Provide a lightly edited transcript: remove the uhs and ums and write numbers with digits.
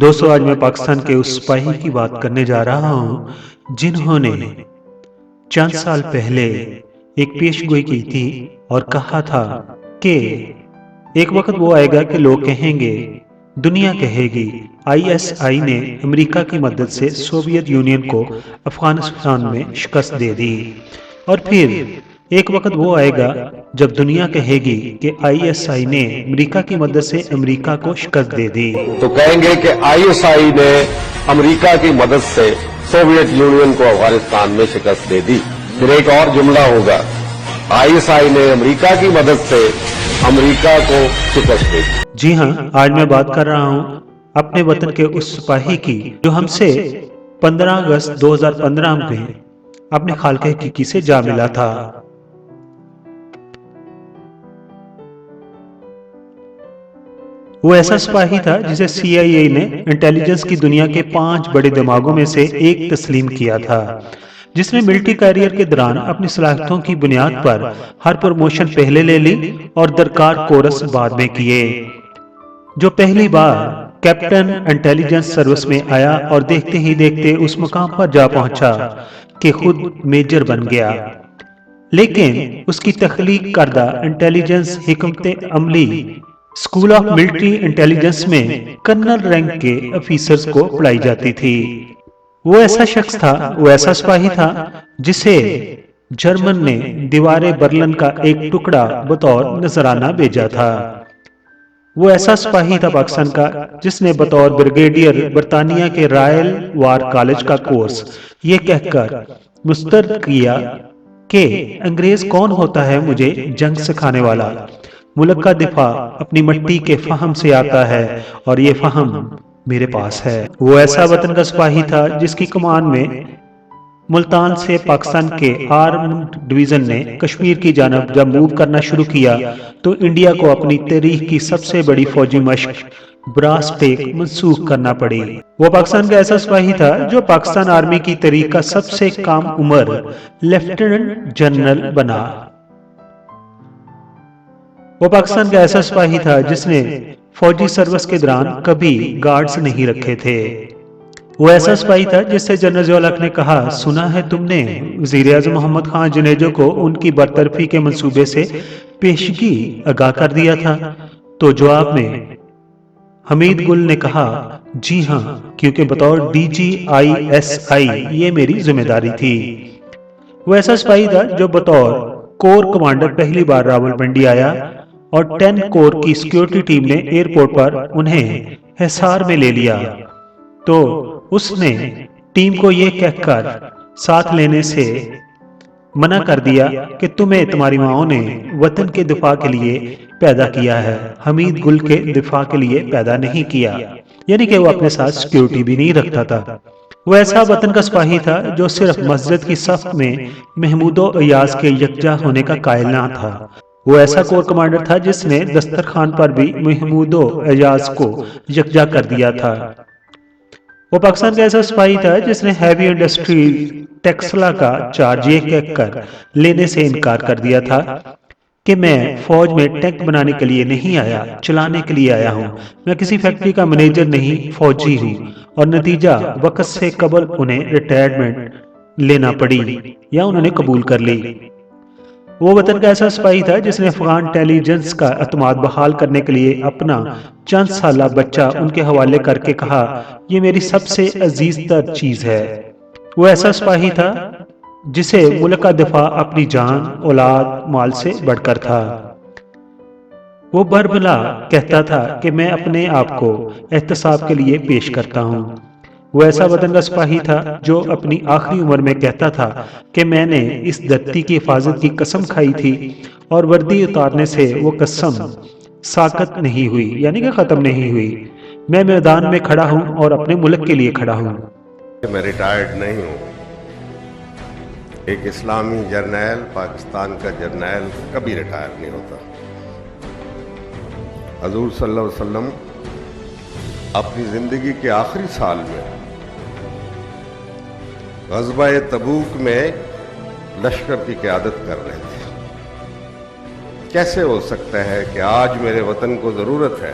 دوستو آج میں پاکستان کے اس سپاہی کی بات کرنے جا رہا ہوں جنہوں نے چند سال پہلے ایک پیش گوئی کی تھی اور کہا تھا کہ ایک وقت وہ آئے گا کہ لوگ کہیں گے، دنیا کہے گی، آئی ایس آئی نے امریکہ کی مدد سے سوویت یونین کو افغانستان میں شکست دے دی۔ اور پھر ایک وقت وہ آئے گا جب دنیا کہے گی کہ آئی ایس آئی نے امریکہ کی مدد سے امریکہ کو شکست دے دی۔ تو کہیں گے کہ آئی ایس آئی نے امریکہ کی مدد سے سوویت یونین کو افغانستان میں شکست دے دی۔ پھر ایک اور جملہ ہوگا، آئی ایس آئی نے امریکہ کی مدد سے امریکہ کو شکست دے دی۔ جی ہاں، آج میں بات کر رہا ہوں اپنے وطن کے اس سپاہی کی جو ہم سے 15 اگست 2015 میں اپنے خالق حقیقی سے جا ملا تھا۔ وہ ایسا سپاہی تھا جسے سی آئی اے نے انٹیلیجنس کی دنیا کے 5 بڑے دماغوں میں سے ایک تسلیم کیا تھا، جس نے ملٹری کیریئر کے دوران اپنی صلاحیتوں کی بنیاد پر ہر پروموشن پہلے لے لی اور درکار کورس بعد میں کیے۔ جو پہلی بار کیپٹن انٹیلیجنس سروس میں آیا اور دیکھتے ہی دیکھتے اس مقام پر جا پہنچا کہ خود میجر بن گیا، لیکن اس کی تخلیق کردہ انٹیلیجنس حکمت عملی اسکول آف ملٹری انٹیلیجنس میں کرنل رینک کے افیسرز کو پڑھائی جاتی تھی۔ وہ ایسا شخص تھا، وہ ایسا سپاہی تھا جسے جرمن نے دیوار برلن کا ایک ٹکڑا بطور نذرانہ بھیجا تھا۔ وہ ایسا سپاہی تھا پاکستان کا جس نے بطور بریگیڈیئر برطانیہ کے رائل وار کالج کا کورس یہ کہہ کر مسترد کیا کہ انگریز کون ہوتا ہے مجھے جنگ سکھانے والا، ملک کا دفاع اپنی مٹی کے فہم سے آتا ہے اور یہ فہم میرے پاس ہے۔ وہ ایسا وطن کا سپاہی تھا جس کی کمان میں ملتان سے پاکستان کے آرمڈ ڈویژن نے کشمیر کی جانب جب موو کرنا شروع کیا تو انڈیا کو اپنی تاریخ کی سب سے بڑی فوجی مشق براس ٹیک منسوخ کرنا پڑی۔ وہ پاکستان کا ایسا سپاہی تھا جو پاکستان آرمی کی تاریخ کا سب سے کم عمر لیفٹیننٹ جنرل بنا۔ وہ پاکستان کا ایسا سپاہی تھا جس نے فوجی سروس کے دوران کبھی گارڈز نہیں رکھے تھے۔ وہ ایسا سپاہی تھا جس سے جنرل ضیاء الحق نے کہا، سنا ہے تم نے وزیر اعظم محمد خان جنیجو کو ان کی برطرفی کے منصوبے سے پیشگی آگاہ کر دیا تھا؟ تو جواب میں حمید گل نے کہا، جی ہاں، کیونکہ بطور D G I S I یہ میری ذمہ داری تھی۔ وہ ایسا سپاہی تھا جو بطور کور کمانڈر پہلی بار راولپنڈی آیا اور 10 کور کی سیکیورٹی ٹیم نے ایئرپورٹ پر انہیں حصار میں لے لیا تو اس نے ٹیم کو یہ کہہ کر ساتھ لینے سے منع کر دیا کہ تمہیں تمہاری ماؤں نے وطن کے دفاع کے لیے پیدا کیا ہے، حمید گل کے دفاع کے لیے پیدا نہیں کیا، یعنی کہ وہ اپنے ساتھ سیکیورٹی بھی نہیں رکھتا تھا۔ وہ ایسا وطن کا سپاہی تھا جو صرف مسجد کی صف میں محمود و ایاز کے یکجا ہونے کا قائل نہ تھا۔ وہ ایسا کور کمانڈر تھا جس نے دسترخوان پر بھی محمود و ایاز کو یکجا کر دیا تھا۔ وہ پاکستان کا ایسا سپاہی تھا جس نے ہیوی انڈسٹری ٹیکسلا کا چارج یہ کہہ کر لینے سے انکار کر دیا تھا کہ میں فوج میں ٹینک بنانے کے لیے نہیں آیا، چلانے کے لیے آیا ہوں، میں کسی فیکٹری کا مینیجر نہیں، فوجی ہوں، اور نتیجہ وقت سے قبل انہیں ریٹائرمنٹ لینا پڑی یا انہوں نے قبول کر لی۔ وہ وطن کا ایسا سپاہی تھا جس نے افغان انٹیلیجنس کا اعتماد بحال کرنے کے لیے اپنا چند سالہ بچہ ان کے حوالے کر کے کہا، یہ میری سب سے عزیز تر چیز ہے۔ وہ ایسا سپاہی تھا جسے ملک کا دفاع اپنی جان، اولاد، مال سے بڑھ کر تھا۔ وہ برملا کہتا تھا کہ میں اپنے آپ کو احتساب کے لیے پیش کرتا ہوں۔ وہ ایسا وطن کا سپاہی تھا جو اپنی آخری عمر میں کہتا تھا کہ میں نے اس دھرتی کی حفاظت کی قسم کھائی تھی اور وردی اتارنے سے وہ قسم ساقط نہیں ہوئی، یعنی کہ ختم نہیں ہوئی۔ میں میدان میں کھڑا ہوں اور اپنے ملک کے لیے کھڑا ہوں۔ میں ریٹائرڈ نہیں ہوں۔ ایک اسلامی جرنیل، پاکستان کا جرنیل کبھی ریٹائر نہیں ہوتا۔ حضور صلی اللہ علیہ وسلم اپنی زندگی کے آخری سال میں غزوہ تبوک میں لشکر کی قیادت کر رہے تھے۔ کیسے ہو سکتا ہے کہ آج میرے وطن کو ضرورت ہے